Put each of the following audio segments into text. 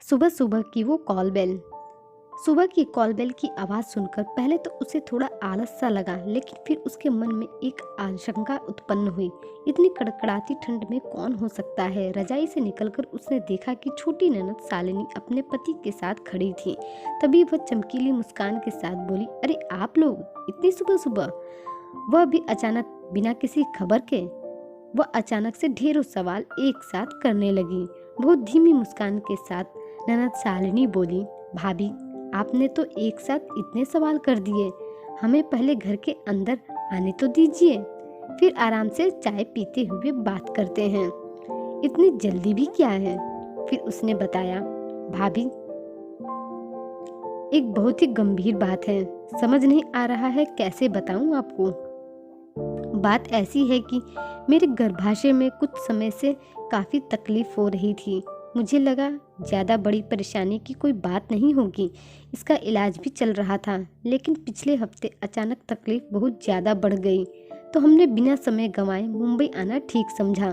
सुबह सुबह की वो कॉल बेल। सुबह की कॉल बेल की आवाज़ सुनकर पहले तो उसे थोड़ा आलस सा लगा, लेकिन फिर उसके मन में एक आशंका उत्पन्न हुई। इतनी कड़कड़ाती ठंड में कौन हो सकता है? रजाई से निकलकर उसने देखा कि छोटी ननद शालिनी अपने पति के साथ खड़ी थी। तभी वह चमकीली मुस्कान के साथ बोली, अरे आप लोग इतनी सुबह सुबह? वह भी अचानक, बिना किसी खबर के। वह अचानक से ढेरों सवाल एक साथ करने लगी। बहुत धीमी मुस्कान के साथ ननद शालिनी बोली, भाभी आपने तो एक साथ इतने सवाल कर दिए, हमें पहले घर के अंदर आने तो दीजिए, फिर आराम से चाय पीते हुए बात करते हैं। इतनी जल्दी भी क्या है? फिर उसने बताया, भाभी एक बहुत ही गंभीर बात है, समझ नहीं आ रहा है कैसे बताऊं आपको। बात ऐसी है कि मेरे गर्भाशय में कुछ समय से काफ़ी तकलीफ हो रही थी। मुझे लगा ज़्यादा बड़ी परेशानी की कोई बात नहीं होगी, इसका इलाज भी चल रहा था, लेकिन पिछले हफ्ते अचानक तकलीफ बहुत ज़्यादा बढ़ गई, तो हमने बिना समय गंवाए मुंबई आना ठीक समझा।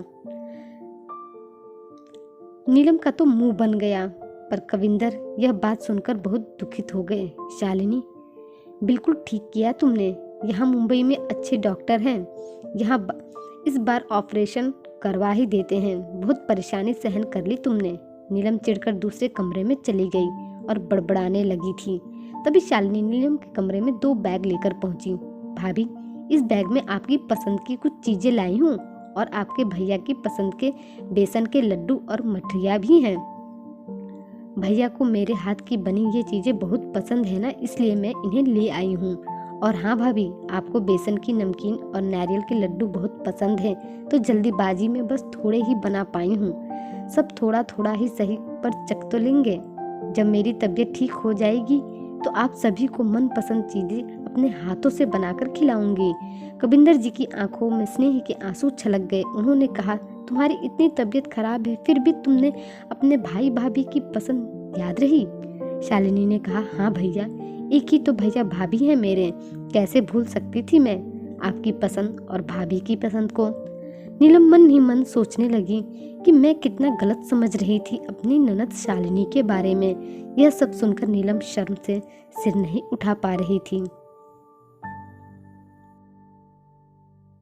नीलम का तो मुंह बन गया, पर कविंदर यह बात सुनकर बहुत दुखित हो गए। शालिनी, बिल्कुल ठीक किया तुमने, यहाँ मुंबई में अच्छे डॉक्टर हैं, यहाँ इस बार ऑपरेशन करवा ही देते हैं। बहुत परेशानी सहन कर ली तुमने। नीलम चिढ़कर दूसरे कमरे में चली गई और बड़बड़ाने लगी थी। तभी शालिनी नीलम के कमरे में 2 बैग लेकर पहुंची। भाभी, इस बैग में आपकी पसंद की कुछ चीजें लाई हूँ और आपके भैया की पसंद के बेसन के लड्डू और मठरिया भी हैं। भैया को मेरे हाथ की बनी ये चीजें बहुत पसंद है ना, इसलिए मैं इन्हें ले आई हूँ। और हाँ भाभी, आपको बेसन की नमकीन और नारियल के लड्डू बहुत पसंद हैं, तो जल्दीबाजी में बस थोड़े ही बना पाई हूँ। सब थोड़ा थोड़ा ही सही, पर चख तो लेंगे। जब मेरी तबीयत ठीक हो जाएगी तो आप सभी को मनपसंद चीजें अपने हाथों से बनाकर खिलाऊंगी। कविंदर जी की आंखों में स्नेह के आंसू छलक गए। उन्होंने कहा, तुम्हारी इतनी तबीयत खराब है, फिर भी तुमने अपने भाई भाभी की पसंद याद रही? शालिनी ने कहा, हाँ भैया, एक ही तो भैया भाभी है मेरे, कैसे भूल सकती थी मैं आपकी पसंद और भाभी की पसंद को। नीलम मन ही मन सोचने लगी कि मैं कितना गलत समझ रही थी अपनी ननद शालिनी के बारे में। यह सब सुनकर नीलम शर्म से सिर नहीं उठा पा रही थी।